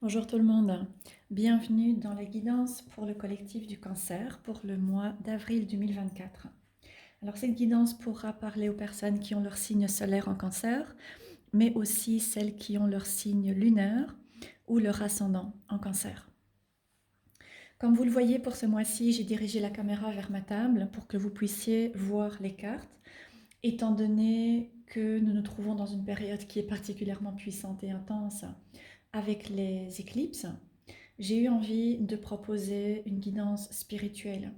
Bonjour tout le monde, bienvenue dans la guidance pour le collectif du cancer pour le mois d'avril 2024. Alors cette guidance pourra parler aux personnes qui ont leur signe solaire en cancer, mais aussi celles qui ont leur signe lunaire ou leur ascendant en cancer. Comme vous le voyez pour ce mois-ci, j'ai dirigé la caméra vers ma table pour que vous puissiez voir les cartes, étant donné que nous nous trouvons dans une période qui est particulièrement puissante et intense avec les éclipses. J'ai eu envie de proposer une guidance spirituelle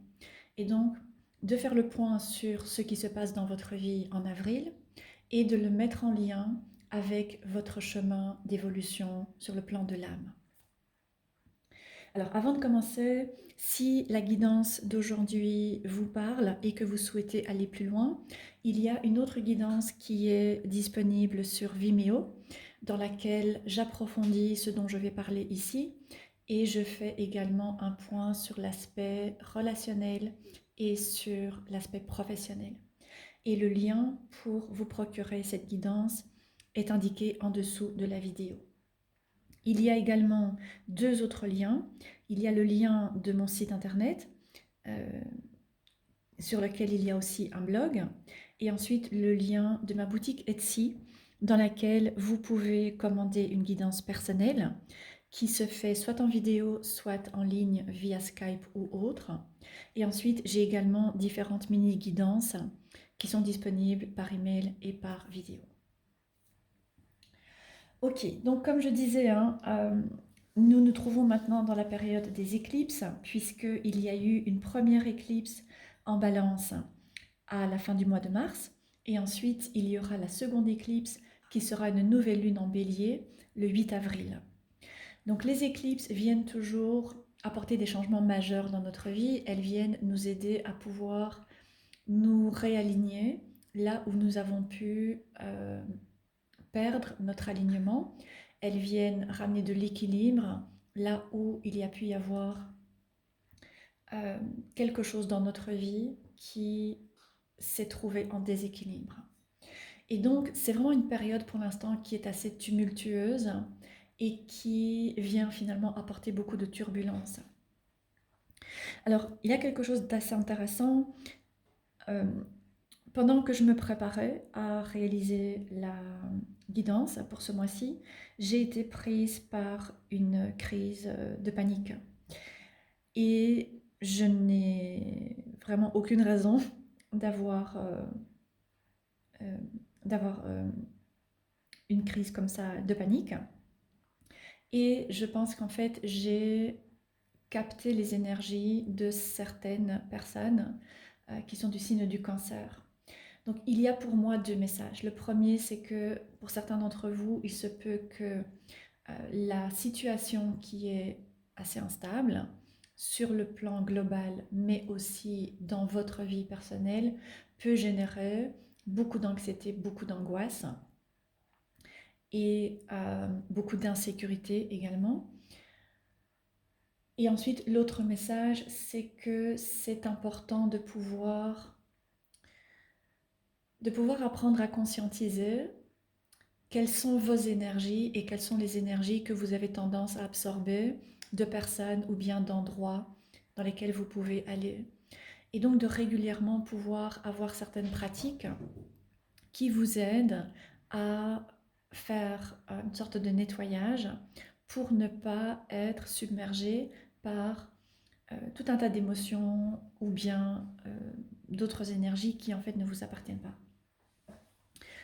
et donc de faire le point sur ce qui se passe dans votre vie en avril et de le mettre en lien avec votre chemin d'évolution sur le plan de l'âme. Alors avant de commencer, si la guidance d'aujourd'hui vous parle et que vous souhaitez aller plus loin, il y a une autre guidance qui est disponible sur Vimeo dans laquelle j'approfondis ce dont je vais parler ici et je fais également un point sur l'aspect relationnel et sur l'aspect professionnel. Et le lien pour vous procurer cette guidance est indiqué en dessous de la vidéo. Il y a également deux autres liens. Il y a le lien de mon site internet euh, sur lequel il y a aussi un blog et ensuite le lien de ma boutique Etsy dans laquelle vous pouvez commander une guidance personnelle qui se fait soit en vidéo, soit en ligne via Skype ou autre. Et ensuite, j'ai également différentes mini-guidances qui sont disponibles par email et par vidéo. Ok, donc comme je disais, nous nous trouvons maintenant dans la période des éclipses, puisqu'il y a eu une première éclipse en balance à la fin du mois de mars, et ensuite il y aura la seconde éclipse qui sera une nouvelle lune en bélier le 8 avril. Donc les éclipses viennent toujours apporter des changements majeurs dans notre vie, elles viennent nous aider à pouvoir nous réaligner là où nous avons pu perdre notre alignement. Elles viennent ramener de l'équilibre là où il y a pu y avoir quelque chose dans notre vie qui s'est trouvé en déséquilibre. Et donc, c'est vraiment une période pour l'instant qui est assez tumultueuse et qui vient finalement apporter beaucoup de turbulences. Alors, il y a quelque chose d'assez intéressant. Euh, Pendant que je me préparais à réaliser la guidance pour ce mois-ci, j'ai été prise par une crise de panique. Et je n'ai vraiment aucune raison d'avoir euh, d'avoir une crise comme ça de panique. Et je pense qu'en fait, j'ai capté les énergies de certaines personnes qui sont du signe du cancer. Donc il y a pour moi deux messages. Le premier, c'est que pour certains d'entre vous, il se peut que la situation qui est assez instable sur le plan global, mais aussi dans votre vie personnelle, peut générer beaucoup d'anxiété, beaucoup d'angoisse et beaucoup d'insécurité également. Et ensuite, l'autre message, c'est que c'est important de pouvoir apprendre à conscientiser quelles sont vos énergies et quelles sont les énergies que vous avez tendance à absorber de personnes ou bien d'endroits dans lesquels vous pouvez aller. Et donc de régulièrement pouvoir avoir certaines pratiques qui vous aident à faire une sorte de nettoyage pour ne pas être submergé par tout un tas d'émotions ou bien d'autres énergies qui en fait ne vous appartiennent pas.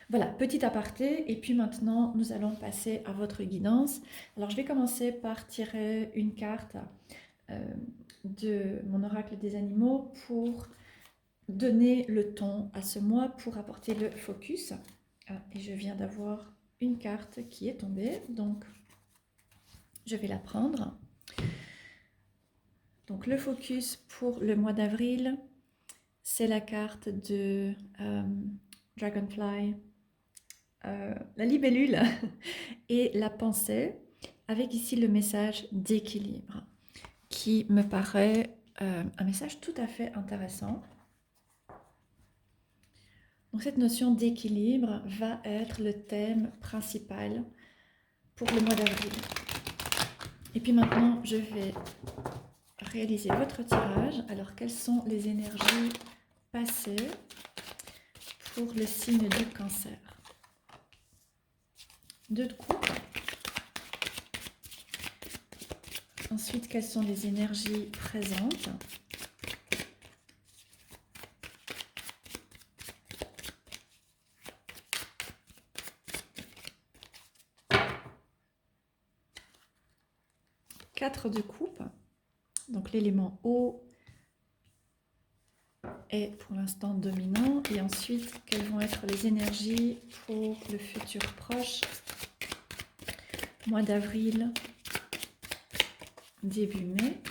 Voilà, petit aparté, et puis maintenant nous allons passer à votre guidance. Alors je vais commencer par tirer une carte de mon oracle des animaux pour donner le ton à ce mois, pour apporter le focus. Et je viens d'avoir une carte qui est tombée, donc je vais la prendre. Donc le focus pour le mois d'avril, c'est la carte de Dragonfly, la libellule et la pensée, avec ici le message d'équilibre, qui me paraît un message tout à fait intéressant. Donc cette notion d'équilibre va être le thème principal pour le mois d'avril. Et puis maintenant, je vais réaliser votre tirage. Alors, quelles sont les énergies passées pour le signe du Cancer? 2 de coupe. Ensuite, quelles sont les énergies présentes? 4 de coupe. Donc l'élément eau est pour l'instant dominant. Et ensuite, quelles vont être les énergies pour le futur proche? Mois d'avril, début mai.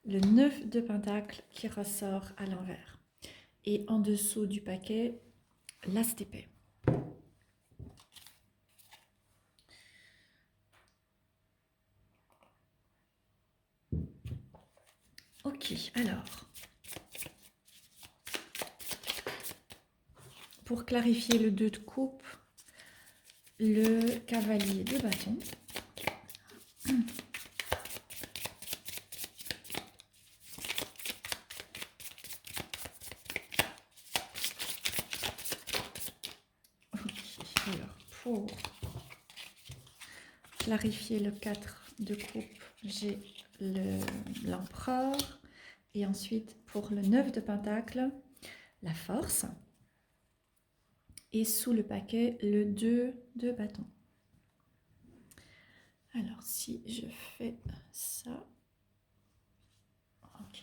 Le 9 de Pentacle qui ressort à l'envers. Et en dessous du paquet, l'As d'épée. Ok, alors, pour clarifier le 2 de coupe, le cavalier de bâton. Ok, alors pour clarifier le 4 de coupe, j'ai l'empereur. Et ensuite, pour le 9 de pentacle, la force. Et sous le paquet, le 2 de bâton. Alors, si je fais ça... Ok.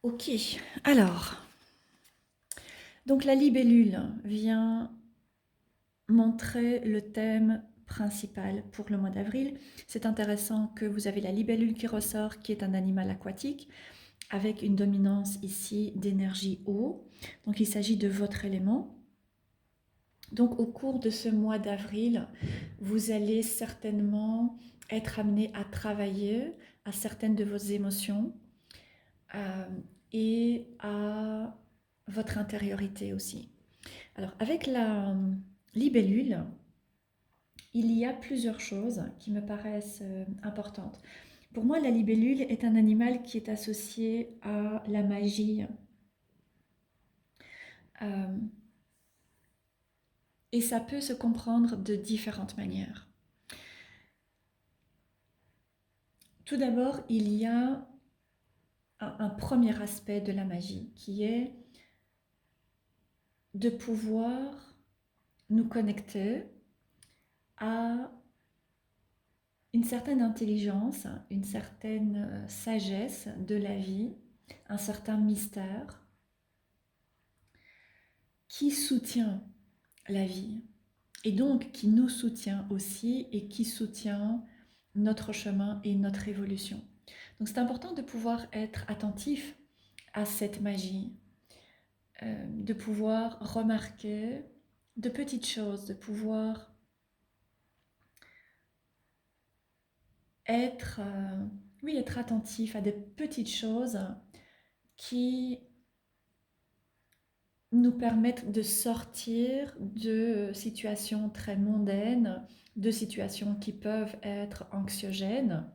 Ok, alors... Donc la libellule vient montrer le thème principal pour le mois d'avril. C'est intéressant que vous avez la libellule qui ressort, qui est un animal aquatique, avec une dominance ici d'énergie eau. Donc il s'agit de votre élément. Donc au cours de ce mois d'avril, vous allez certainement être amené à travailler à certaines de vos émotions et à votre intériorité aussi. Alors avec la libellule, il y a plusieurs choses qui me paraissent importantes. Pour moi, la libellule est un animal qui est associé à la magie. Et ça peut se comprendre de différentes manières. Tout d'abord, il y a un premier aspect de la magie qui est de pouvoir nous connecter à une certaine intelligence, une certaine sagesse de la vie, un certain mystère qui soutient la vie et donc qui nous soutient aussi et qui soutient notre chemin et notre évolution. Donc c'est important de pouvoir être attentif à cette magie, de pouvoir remarquer de petites choses, de pouvoir être, oui, être attentif à des petites choses qui nous permettent de sortir de situations très mondaines, de situations qui peuvent être anxiogènes,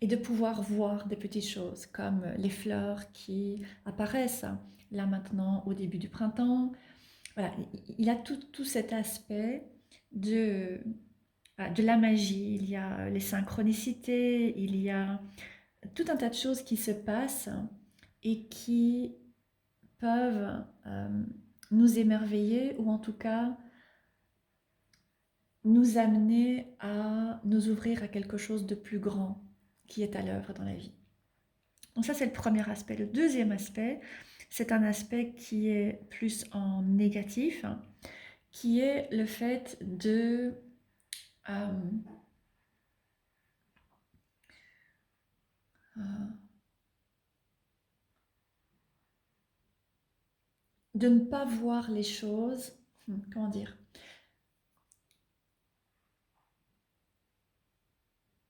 et de pouvoir voir des petites choses comme les fleurs qui apparaissent là maintenant au début du printemps. Voilà, il y a tout cet aspect de la magie, il y a les synchronicités, il y a tout un tas de choses qui se passent et qui peuvent nous émerveiller ou en tout cas nous amener à nous ouvrir à quelque chose de plus grand qui est à l'œuvre dans la vie. Donc ça, c'est le premier aspect. Le deuxième aspect, c'est un aspect qui est plus en négatif, qui est le fait euh, de ne pas voir les choses, comment dire,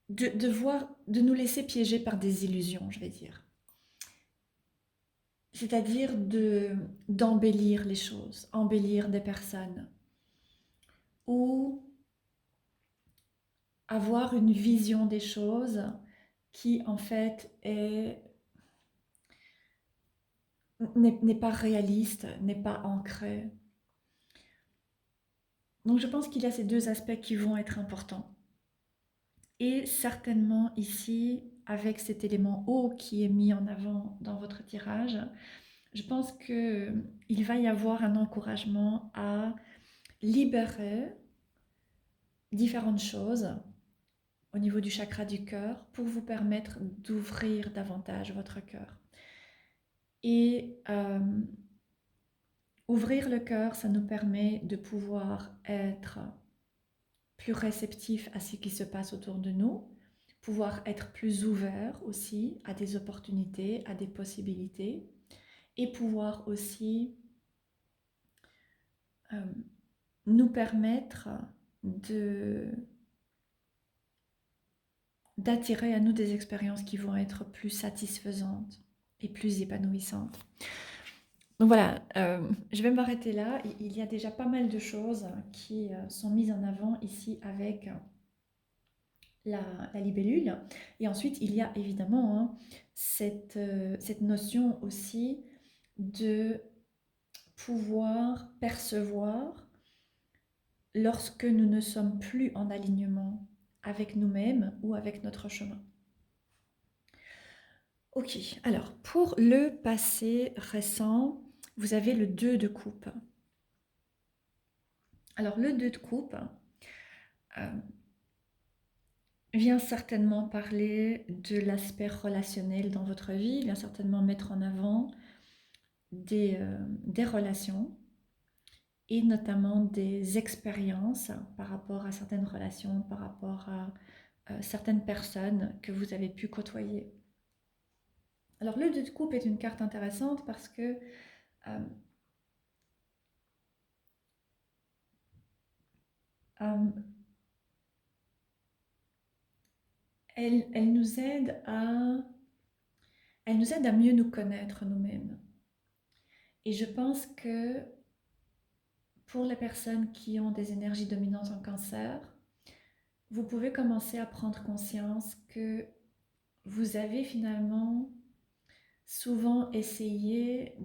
de nous laisser piéger par des illusions, je vais dire. C'est-à-dire d'embellir les choses, embellir des personnes, ou avoir une vision des choses qui en fait n'est pas réaliste, n'est pas ancrée. Donc je pense qu'il y a ces deux aspects qui vont être importants. Et certainement ici, avec cet élément eau qui est mis en avant dans votre tirage, je pense qu'il va y avoir un encouragement à libérer différentes choses au niveau du chakra du cœur pour vous permettre d'ouvrir davantage votre cœur. Et ouvrir le cœur, ça nous permet de pouvoir être plus réceptif à ce qui se passe autour de nous, pouvoir être plus ouvert aussi à des opportunités, à des possibilités, et pouvoir aussi nous permettre d'attirer à nous des expériences qui vont être plus satisfaisantes et plus épanouissantes. Donc voilà, je vais m'arrêter là. Il y a déjà pas mal de choses qui sont mises en avant ici avec la libellule. Et ensuite, il y a évidemment cette notion aussi de pouvoir percevoir lorsque nous ne sommes plus en alignement avec nous-mêmes ou avec notre chemin. Ok, alors pour le passé récent, vous avez le 2 de coupe. Alors le 2 de coupe vient certainement parler de l'aspect relationnel dans votre vie, vient certainement mettre en avant des relations et notamment des expériences par rapport à certaines relations, par rapport à certaines personnes que vous avez pu côtoyer. Alors le 2 de coupe est une carte intéressante parce que elle nous aide à mieux nous connaître nous-mêmes. Et je pense que pour les personnes qui ont des énergies dominantes en cancer, vous pouvez commencer à prendre conscience que vous avez finalement souvent essayé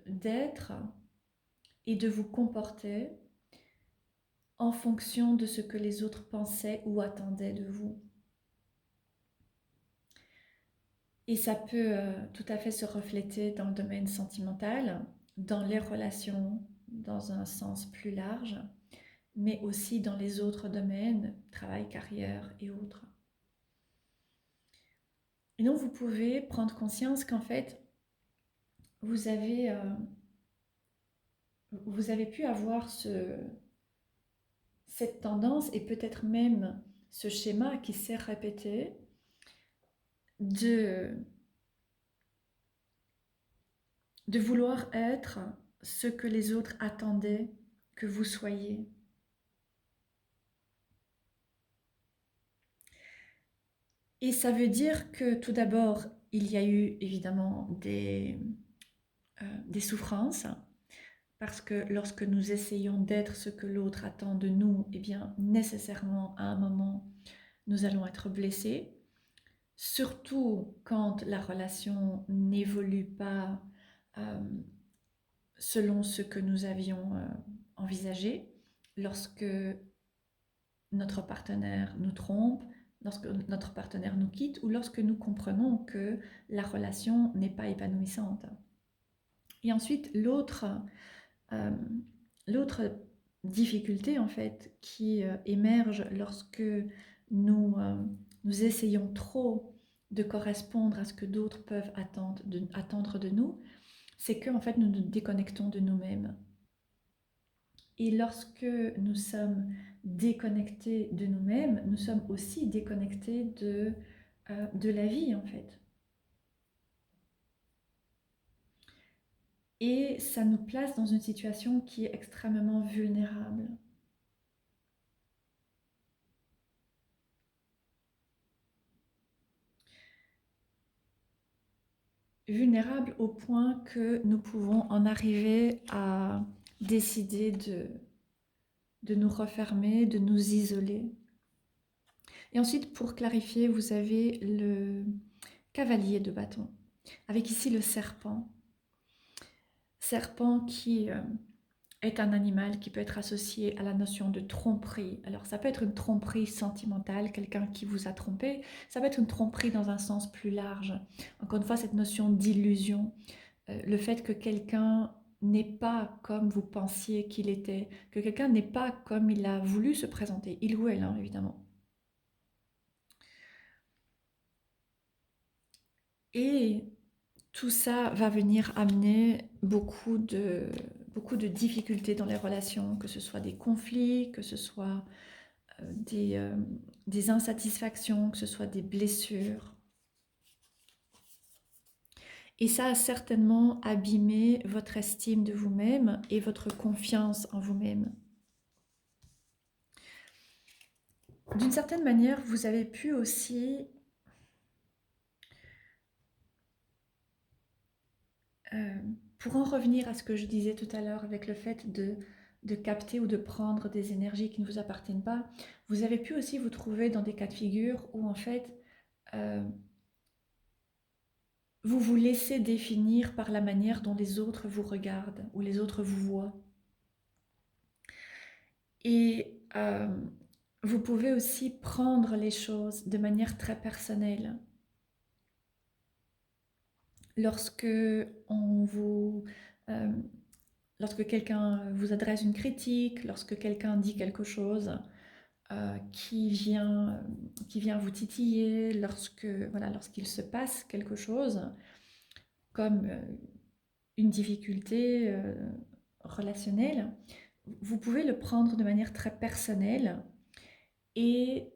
d'être et de vous comporter en fonction de ce que les autres pensaient ou attendaient de vous. Et ça peut tout à fait se refléter dans le domaine sentimental, dans les relations dans un sens plus large, mais aussi dans les autres domaines, travail, carrière et autres. Et donc vous pouvez prendre conscience qu'en fait, vous avez pu avoir cette tendance et peut-être même ce schéma qui s'est répété de vouloir être ce que les autres attendaient que vous soyez. Et ça veut dire que tout d'abord, il y a eu évidemment des souffrances, parce que lorsque nous essayons d'être ce que l'autre attend de nous, eh bien nécessairement à un moment, nous allons être blessés, surtout quand la relation n'évolue pas selon ce que nous avions envisagé, lorsque notre partenaire nous trompe, lorsque notre partenaire nous quitte ou lorsque nous comprenons que la relation n'est pas épanouissante. Et ensuite, l'autre difficulté en fait qui émerge lorsque nous essayons trop de correspondre à ce que d'autres peuvent attendre de nous, c'est que en fait nous nous déconnectons de nous-mêmes. Et lorsque nous sommes déconnectés de nous-mêmes, nous sommes aussi déconnectés de la vie en fait. Et ça nous place dans une situation qui est extrêmement vulnérable. vulnérable au point que nous pouvons en arriver à décider de nous refermer, de nous isoler. Et ensuite, pour clarifier, vous avez le cavalier de bâton, avec ici le serpent. Serpent qui est un animal qui peut être associé à la notion de tromperie. Alors ça peut être une tromperie sentimentale, quelqu'un qui vous a trompé, ça peut être une tromperie dans un sens plus large. Encore une fois, cette notion d'illusion, le fait que quelqu'un n'est pas comme vous pensiez qu'il était, que quelqu'un n'est pas comme il a voulu se présenter, il ou elle, hein, évidemment. Et tout ça va venir amener beaucoup de difficultés dans les relations, que ce soit des conflits, que ce soit des insatisfactions, que ce soit des blessures. Et ça a certainement abîmé votre estime de vous-même et votre confiance en vous-même. D'une certaine manière, vous avez pu aussi pour en revenir à ce que je disais tout à l'heure avec le fait de capter ou de prendre des énergies qui ne vous appartiennent pas, vous avez pu aussi vous trouver dans des cas de figure où en fait euh, vous vous laissez définir par la manière dont les autres vous regardent ou les autres vous voient. Et vous pouvez aussi prendre les choses de manière très personnelle. Lorsque on vous, euh, lorsque quelqu'un vous adresse une critique, lorsque quelqu'un dit quelque chose qui vient vous titiller, lorsqu'il se passe quelque chose, comme une difficulté relationnelle, vous pouvez le prendre de manière très personnelle et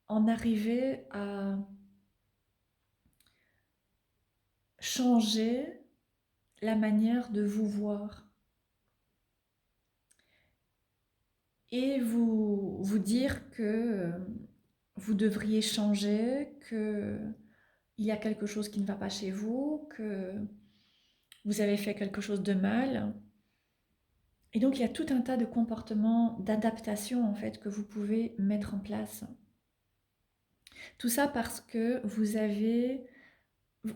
en arriver à changer la manière de vous voir et vous dire que vous devriez changer, que il y a quelque chose qui ne va pas chez vous, que vous avez fait quelque chose de mal. Et donc il y a tout un tas de comportements d'adaptation en fait que vous pouvez mettre en place. Tout ça parce que vous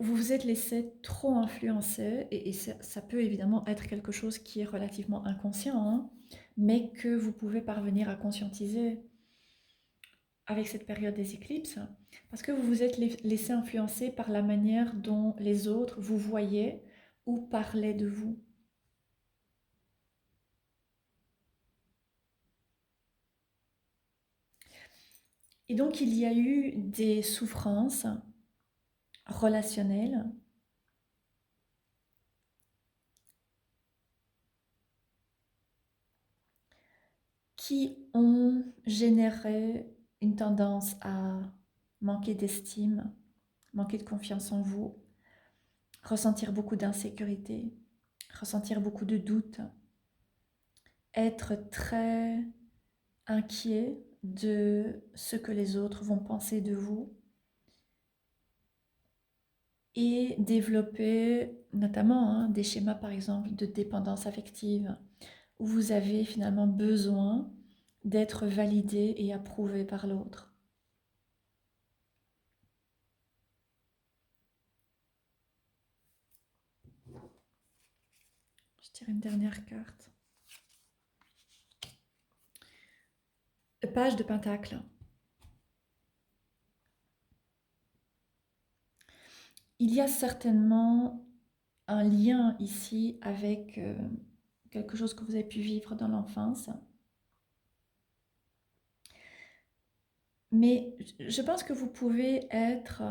vous êtes laissé trop influencer et ça peut évidemment être quelque chose qui est relativement inconscient, hein, mais que vous pouvez parvenir à conscientiser avec cette période des éclipses, parce que vous vous êtes laissé influencer par la manière dont les autres vous voyaient ou parlaient de vous. Et donc il y a eu des souffrances relationnelles qui ont généré une tendance à manquer d'estime, manquer de confiance en vous, ressentir beaucoup d'insécurité, ressentir beaucoup de doutes, être très inquiet de ce que les autres vont penser de vous et développer notamment des schémas par exemple de dépendance affective où vous avez finalement besoin d'être validé et approuvé par l'autre. Je tire une dernière carte. Page de Pentacle. Il y a certainement un lien ici avec quelque chose que vous avez pu vivre dans l'enfance. Mais je pense que vous pouvez être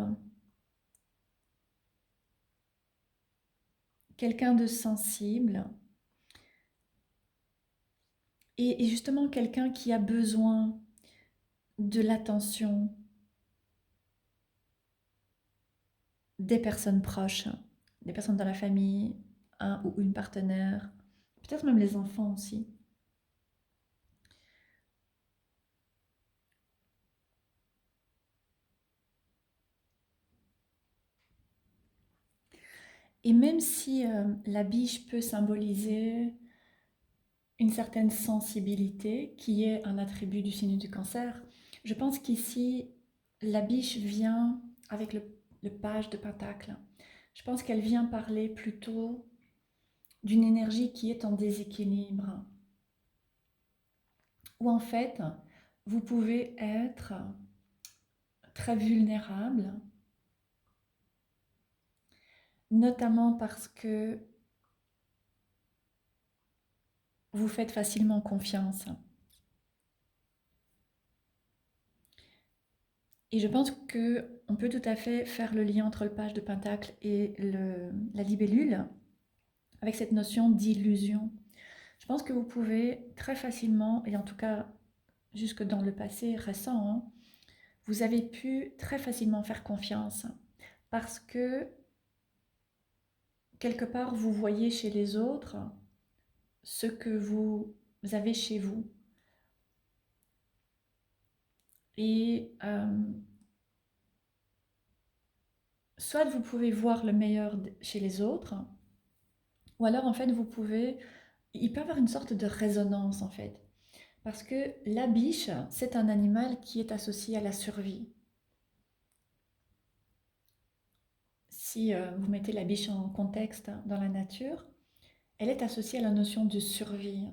quelqu'un de sensible et justement quelqu'un qui a besoin de l'attention des personnes proches, des personnes dans la famille, un ou une partenaire, peut-être même les enfants aussi. Et même si la biche peut symboliser une certaine sensibilité qui est un attribut du signe du cancer, je pense qu'ici, la biche vient avec le page de Pentacle. Je pense qu'elle vient parler plutôt d'une énergie qui est en déséquilibre, où en fait, vous pouvez être très vulnérable, notamment parce que vous faites facilement confiance. Et je pense qu'on peut tout à fait faire le lien entre le page de Pentacle et la libellule avec cette notion d'illusion. Je pense que vous pouvez très facilement, et en tout cas jusque dans le passé récent, hein, vous avez pu très facilement faire confiance parce que quelque part vous voyez chez les autres ce que vous avez chez vous. Et soit vous pouvez voir le meilleur chez les autres, ou alors en fait vous pouvez, il peut y avoir une sorte de résonance en fait. Parce que la biche, c'est un animal qui est associé à la survie. Si vous mettez la biche en contexte dans la nature, elle est associée à la notion de survie.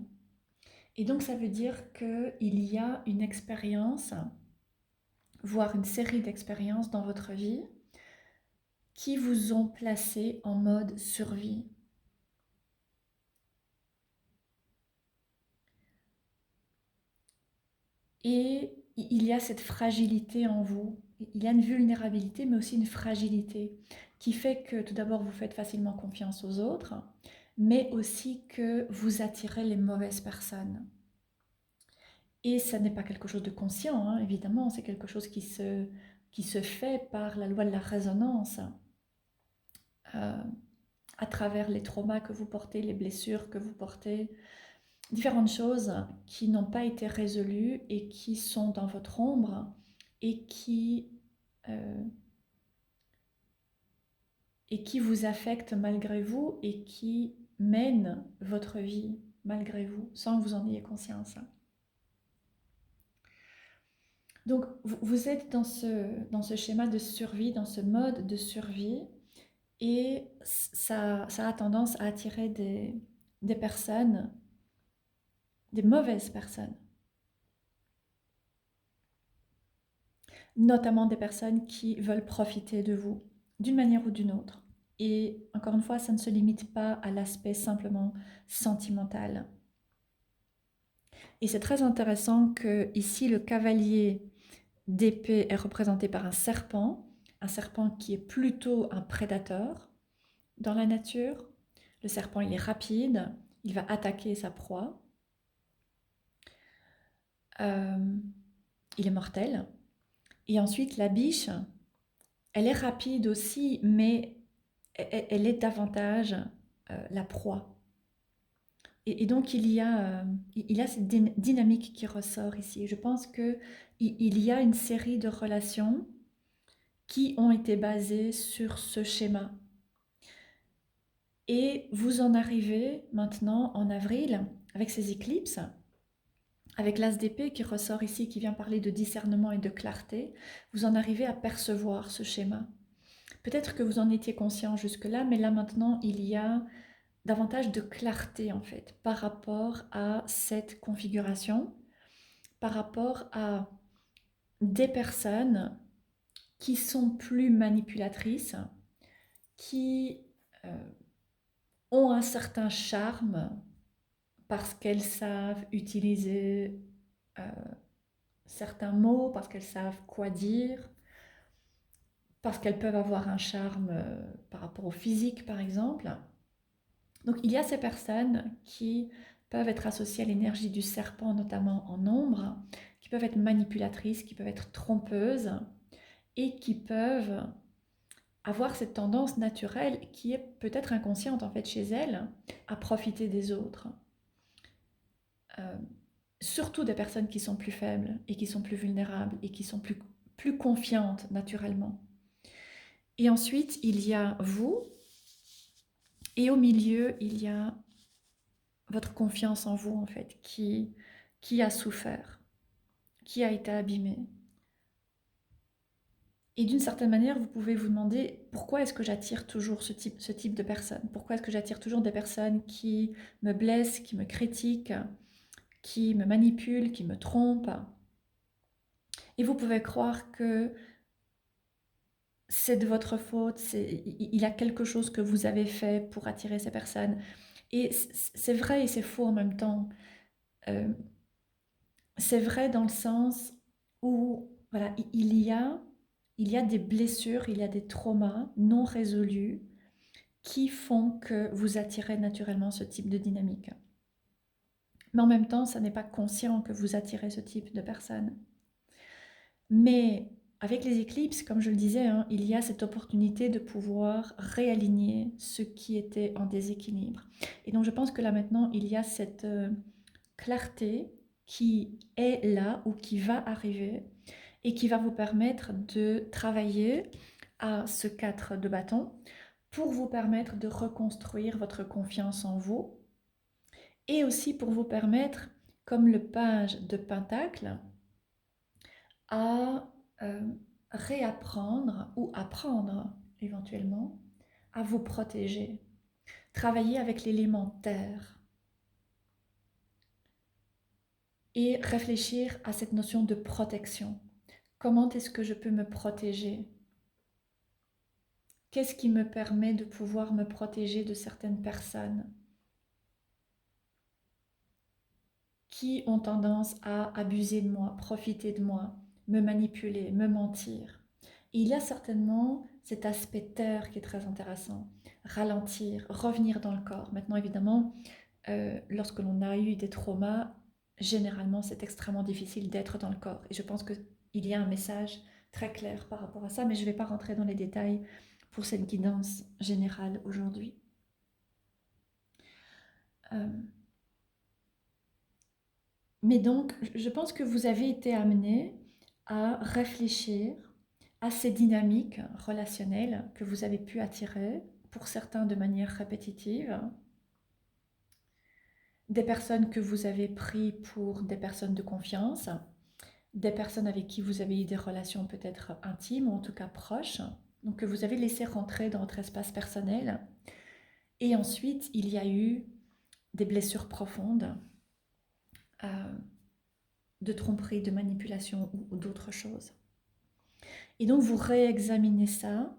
Et donc ça veut dire qu'il y a une expérience, voire une série d'expériences dans votre vie qui vous ont placé en mode survie. Et il y a cette fragilité en vous. Il y a une vulnérabilité, mais aussi une fragilité qui fait que tout d'abord, vous faites facilement confiance aux autres, mais aussi que vous attirez les mauvaises personnes. Et ça n'est pas quelque chose de conscient, hein, évidemment, c'est quelque chose qui se fait par la loi de la résonance, euh, à travers les traumas que vous portez, les blessures que vous portez, différentes choses qui n'ont pas été résolues et qui sont dans votre ombre et euh, et qui vous affectent malgré vous et qui mènent votre vie malgré vous, sans que vous en ayez conscience. Donc, vous êtes dans ce schéma de survie, dans ce mode de survie, et ça a tendance à attirer des personnes, des mauvaises personnes, notamment des personnes qui veulent profiter de vous, d'une manière ou d'une autre. Et encore une fois, ça ne se limite pas à l'aspect simplement sentimental. Et c'est très intéressant que ici le cavalier d'épée est représenté par un serpent qui est plutôt un prédateur dans la nature. Le serpent, il est rapide, il va attaquer sa proie. Il est mortel. Et ensuite, la biche, elle est rapide aussi, mais elle est davantage la proie. Et donc, il y a cette dynamique qui ressort ici. Je pense qu'il y a une série de relations qui ont été basées sur ce schéma. Et vous en arrivez maintenant en avril avec ces éclipses, avec l'as d'épée qui ressort ici, qui vient parler de discernement et de clarté. Vous en arrivez à percevoir ce schéma. Peut-être que vous en étiez conscient jusque-là, mais là maintenant, il y a davantage de clarté en fait par rapport à cette configuration, par rapport à des personnes qui sont plus manipulatrices, qui ont un certain charme parce qu'elles savent utiliser euh, certains mots, parce qu'elles savent quoi dire, parce qu'elles peuvent avoir un charme par rapport au physique par exemple. Donc il y a ces personnes qui peuvent être associées à l'énergie du serpent, notamment en ombre, qui peuvent être manipulatrices, qui peuvent être trompeuses et qui peuvent avoir cette tendance naturelle qui est peut-être inconsciente en fait chez elles à profiter des autres. Euh, Surtout des personnes qui sont plus faibles et qui sont plus vulnérables et qui sont plus confiantes naturellement. Et ensuite, il y a vous Et au milieu, il y a votre confiance en vous, en fait, qui a souffert, qui a été abîmée. Et d'une certaine manière, vous pouvez vous demander pourquoi est-ce que j'attire toujours ce type de personnes? Pourquoi est-ce que j'attire toujours des personnes qui me blessent, qui me critiquent, qui me manipulent, qui me trompent? Et vous pouvez croire que c'est de votre faute, il y a quelque chose que vous avez fait pour attirer ces personnes. Et c'est vrai et c'est faux en même temps. Euh, c'est vrai dans le sens où voilà, il y a des blessures, il y a des traumas non résolus qui font que vous attirez naturellement ce type de dynamique. Mais en même temps, ça n'est pas conscient que vous attirez ce type de personnes. Mais avec les éclipses, comme je le disais, hein, il y a cette opportunité de pouvoir réaligner ce qui était en déséquilibre. Et donc je pense que là maintenant, il y a cette clarté qui est là ou qui va arriver et qui va vous permettre de travailler à ce 4 de bâton pour vous permettre de reconstruire votre confiance en vous et aussi pour vous permettre, comme le page de Pentacle, à réapprendre ou apprendre éventuellement à vous protéger. Travailler avec l'élément terre et réfléchir à cette notion de protection. Comment est-ce que je peux me protéger? Qu'est-ce qui me permet de pouvoir me protéger de certaines personnes qui ont tendance à abuser de moi, profiter de moi, me manipuler, me mentir? Et il y a certainement cet aspect terre qui est très intéressant. Ralentir, revenir dans le corps. Maintenant, évidemment, lorsque l'on a eu des traumas, généralement, c'est extrêmement difficile d'être dans le corps. Et je pense qu'il y a un message très clair par rapport à ça, mais je ne vais pas rentrer dans les détails pour cette guidance générale aujourd'hui. Euh, mais donc, je pense que vous avez été amené à réfléchir à ces dynamiques relationnelles que vous avez pu attirer, pour certains de manière répétitive, des personnes que vous avez pris pour des personnes de confiance, des personnes avec qui vous avez eu des relations peut-être intimes ou en tout cas proches, donc que vous avez laissé rentrer dans votre espace personnel. Et ensuite, il y a eu des blessures profondes, de tromperie, de manipulation ou d'autres choses. Et donc, vous réexaminez ça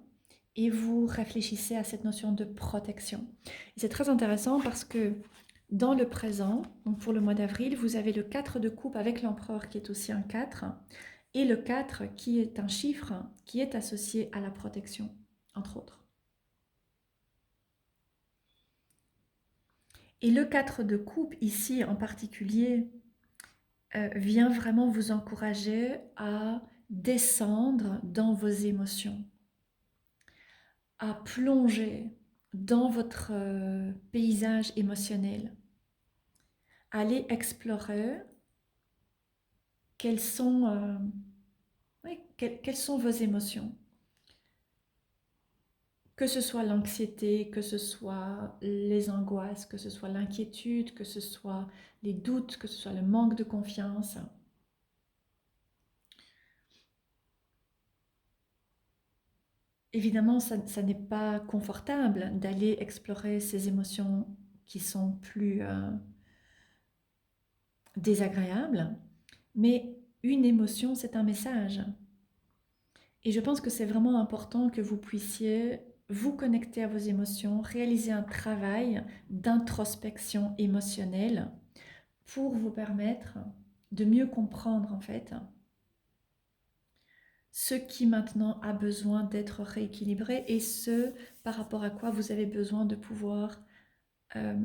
et vous réfléchissez à cette notion de protection. Et c'est très intéressant parce que dans le présent, donc pour le mois d'avril, vous avez le 4 de coupe avec l'empereur qui est aussi un 4 et le 4 qui est un chiffre qui est associé à la protection, entre autres. Et le 4 de coupe ici en particulier vient vraiment vous encourager à descendre dans vos émotions, à plonger dans votre paysage émotionnel, à aller explorer quelles sont, quelles sont vos émotions. Que ce soit l'anxiété, que ce soit les angoisses, que ce soit l'inquiétude, que ce soit les doutes, que ce soit le manque de confiance. Évidemment, ça n'est pas confortable d'aller explorer ces émotions qui sont plus désagréables, mais une émotion, c'est un message. Et je pense que c'est vraiment important que vous puissiez vous connecter à vos émotions, réaliser un travail d'introspection émotionnelle pour vous permettre de mieux comprendre en fait ce qui maintenant a besoin d'être rééquilibré et ce par rapport à quoi vous avez besoin de pouvoir euh,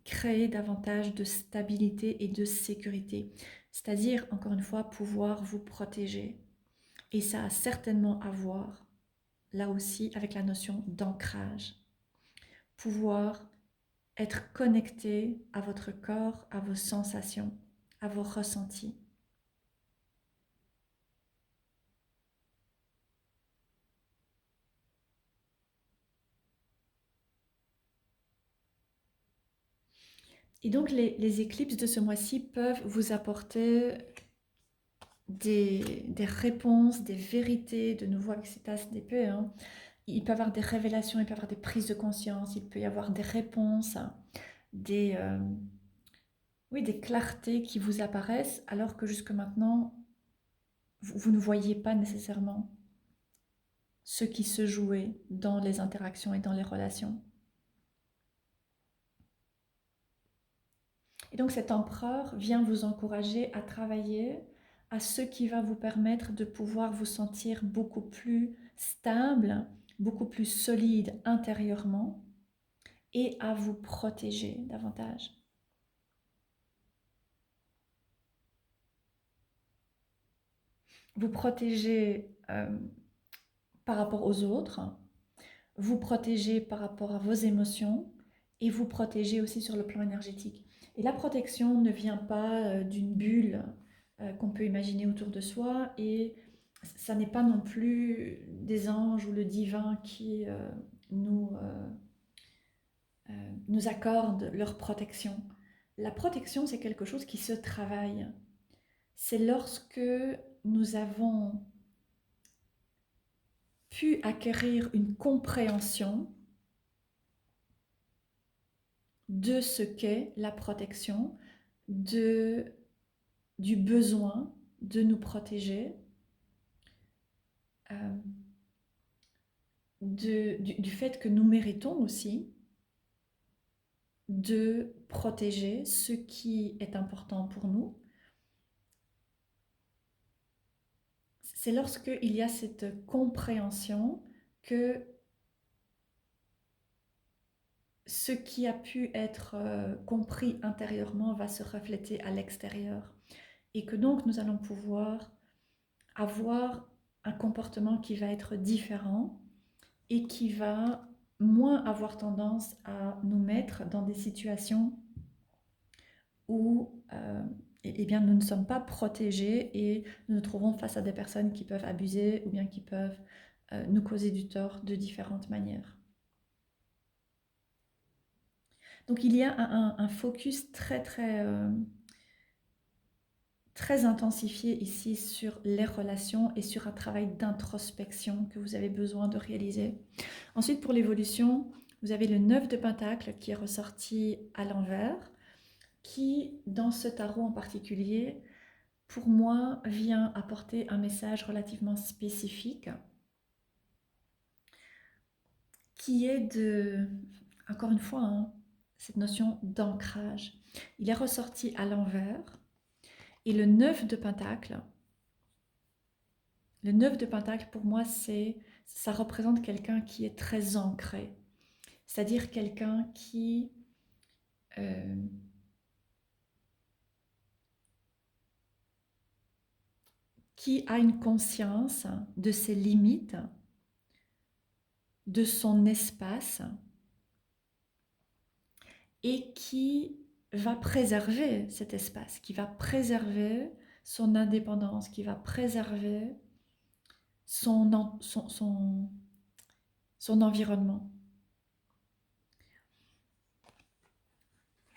créer davantage de stabilité et de sécurité. C'est-à-dire, encore une fois, pouvoir vous protéger. Et ça a certainement à voir, là aussi, avec la notion d'ancrage. Pouvoir être connecté à votre corps, à vos sensations, à vos ressentis. Et donc les éclipses de ce mois-ci peuvent vous apporter des réponses, des vérités, de nouveau avec cet as d'épée, hein. Il peut y avoir des révélations, il peut y avoir des prises de conscience, il peut y avoir des réponses, des, oui, des clartés qui vous apparaissent alors que jusque maintenant, vous ne voyez pas nécessairement ce qui se jouait dans les interactions et dans les relations. Et donc cet empereur vient vous encourager à travailler à ce qui va vous permettre de pouvoir vous sentir beaucoup plus stable, beaucoup plus solide intérieurement et à vous protéger davantage. Vous protéger par rapport aux autres, vous protéger par rapport à vos émotions et vous protéger aussi sur le plan énergétique. Et la protection ne vient pas d'une bulle qu'on peut imaginer autour de soi et ça n'est pas non plus des anges ou le divin qui nous accordent leur protection. La protection, c'est quelque chose qui se travaille. C'est lorsque nous avons pu acquérir une compréhension de ce qu'est la protection, du besoin de nous protéger, du fait que nous méritons aussi de protéger ce qui est important pour nous. C'est lorsqu'il y a cette compréhension que ce qui a pu être compris intérieurement va se refléter à l'extérieur. Et que donc nous allons pouvoir avoir un comportement qui va être différent et qui va moins avoir tendance à nous mettre dans des situations où eh bien, nous ne sommes pas protégés et nous nous trouvons face à des personnes qui peuvent abuser ou bien qui peuvent nous causer du tort de différentes manières. Donc il y a un focus très intensifié ici sur les relations et sur un travail d'introspection que vous avez besoin de réaliser. Ensuite, pour l'évolution, vous avez le 9 de Pentacle qui est ressorti à l'envers, qui, dans ce tarot en particulier, pour moi, vient apporter un message relativement spécifique, qui est encore une fois, hein, cette notion d'ancrage. Il est ressorti à l'envers, et le 9 de Pentacle, pour moi, ça représente quelqu'un qui est très ancré, c'est-à-dire quelqu'un euh, qui a une conscience de ses limites, de son espace, et qui va préserver cet espace, qui va préserver son indépendance, qui va préserver son environnement.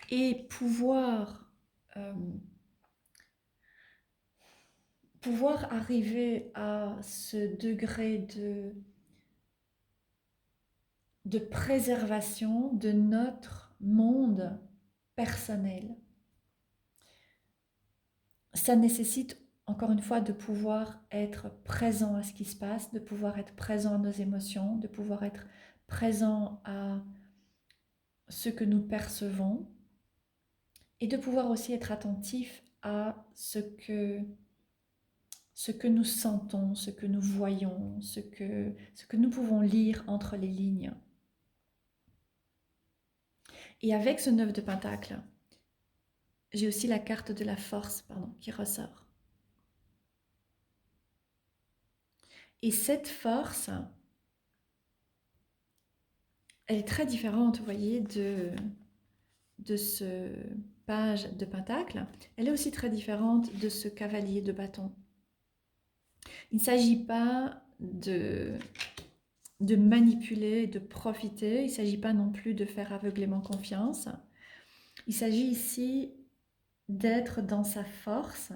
Et pouvoir arriver à ce degré de préservation de notre monde personnel. Ça nécessite encore une fois de pouvoir être présent à ce qui se passe, de pouvoir être présent à nos émotions, de pouvoir être présent à ce que nous percevons et de pouvoir aussi être attentif à ce que nous sentons, ce que nous voyons, ce que nous pouvons lire entre les lignes. Et avec ce 9 de Pentacle, j'ai aussi la carte de la force, qui ressort. Et cette force, elle est très différente, vous voyez, de ce page de Pentacle. Elle est aussi très différente de ce cavalier de bâton. Il ne s'agit pas de manipuler, de profiter. Il ne s'agit pas non plus de faire aveuglément confiance. Il s'agit ici d'être dans sa force,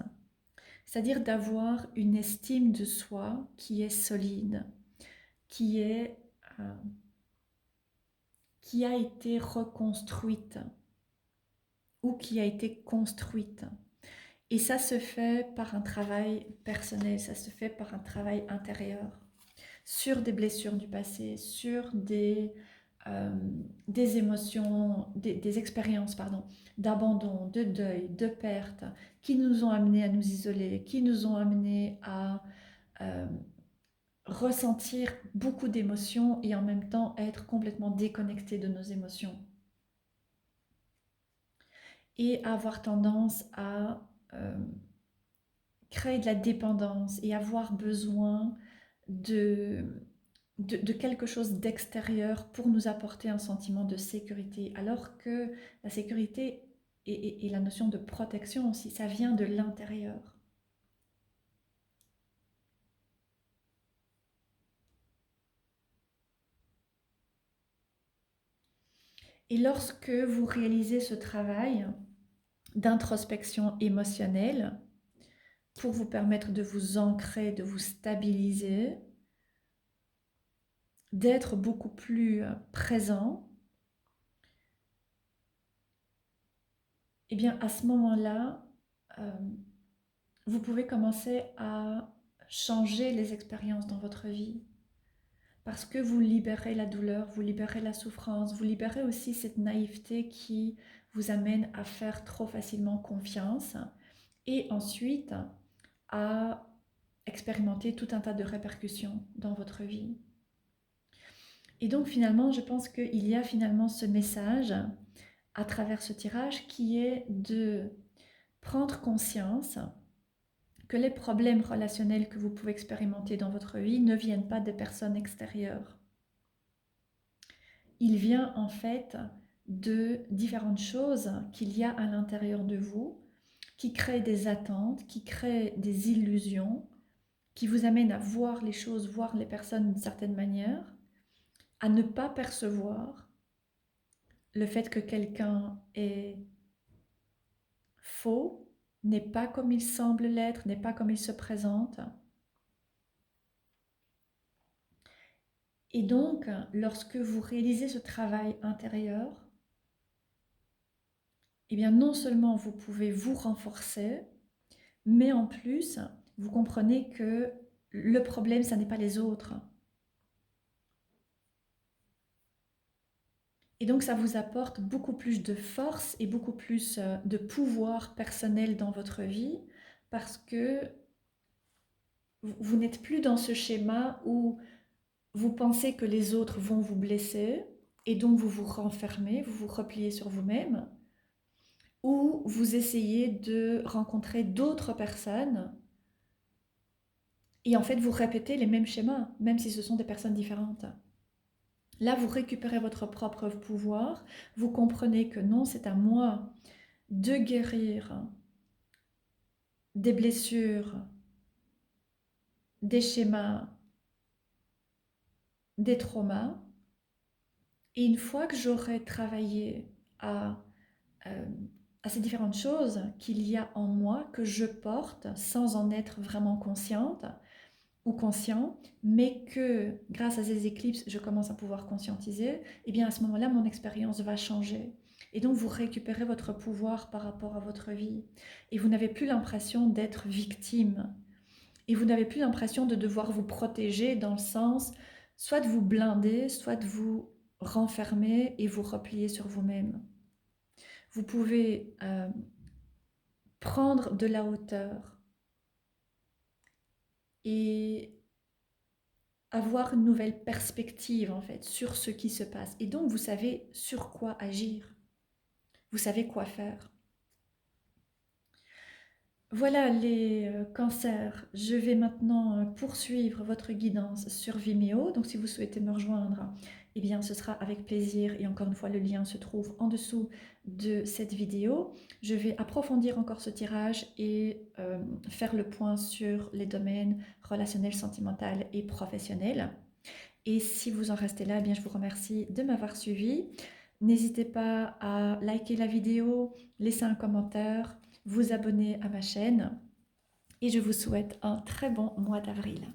c'est-à-dire d'avoir une estime de soi qui est solide, qui est, euh, qui a été reconstruite ou qui a été construite. Et ça se fait par un travail personnel, ça se fait par un travail intérieur, sur des blessures du passé, sur euh, des émotions, des expériences, pardon, d'abandon, de deuil, de perte, qui nous ont amenés à nous isoler, qui nous ont amenés à euh, ressentir beaucoup d'émotions et en même temps être complètement déconnectés de nos émotions. Et avoir tendance à créer de la dépendance et avoir besoin de, de quelque chose d'extérieur pour nous apporter un sentiment de sécurité, alors que la sécurité et la notion de protection aussi, ça vient de l'intérieur. Et lorsque vous réalisez ce travail d'introspection émotionnelle pour vous permettre de vous ancrer, de vous stabiliser, d'être beaucoup plus présent, et bien à ce moment-là, euh, vous pouvez commencer à changer les expériences dans votre vie. Parce que vous libérez la douleur, vous libérez la souffrance, vous libérez aussi cette naïveté qui vous amène à faire trop facilement confiance et ensuite à expérimenter tout un tas de répercussions dans votre vie. Et donc finalement, je pense qu'il y a finalement ce message à travers ce tirage qui est de prendre conscience que les problèmes relationnels que vous pouvez expérimenter dans votre vie ne viennent pas des personnes extérieures. Il vient en fait de différentes choses qu'il y a à l'intérieur de vous, qui créent des attentes, qui créent des illusions, qui vous amènent à voir les choses, voir les personnes d'une certaine manière, à ne pas percevoir le fait que quelqu'un est faux, n'est pas comme il semble l'être, n'est pas comme il se présente. Et donc, lorsque vous réalisez ce travail intérieur, eh bien non seulement vous pouvez vous renforcer, mais en plus, vous comprenez que le problème, ça n'est pas les autres. Et donc, ça vous apporte beaucoup plus de force et beaucoup plus de pouvoir personnel dans votre vie parce que vous n'êtes plus dans ce schéma où vous pensez que les autres vont vous blesser et donc vous vous renfermez, vous vous repliez sur vous-même, ou vous essayez de rencontrer d'autres personnes et en fait vous répétez les mêmes schémas, même si ce sont des personnes différentes. Là, vous récupérez votre propre pouvoir, vous comprenez que non, c'est à moi de guérir des blessures, des schémas, des traumas. Et une fois que j'aurai travaillé à, euh, à ces différentes choses qu'il y a en moi, que je porte sans en être vraiment consciente ou conscient, mais que grâce à ces éclipses, je commence à pouvoir conscientiser, et bien à ce moment-là, mon expérience va changer. Et donc, vous récupérez votre pouvoir par rapport à votre vie. Et vous n'avez plus l'impression d'être victime. Et vous n'avez plus l'impression de devoir vous protéger dans le sens soit de vous blinder, soit de vous renfermer et vous replier sur vous-même. Vous pouvez prendre de la hauteur et avoir une nouvelle perspective en fait sur ce qui se passe. Et donc vous savez sur quoi agir. Vous savez quoi faire. Voilà les cancers. Je vais maintenant poursuivre votre guidance sur Vimeo. Donc si vous souhaitez me rejoindre, eh bien ce sera avec plaisir. Et encore une fois, le lien se trouve en dessous de cette vidéo. Je vais approfondir encore ce tirage et faire le point sur les domaines relationnels, sentimental et professionnels. Et si vous en restez là, eh bien je vous remercie de m'avoir suivi. N'hésitez pas à liker la vidéo, laisser un commentaire, vous abonner à ma chaîne et je vous souhaite un très bon mois d'avril.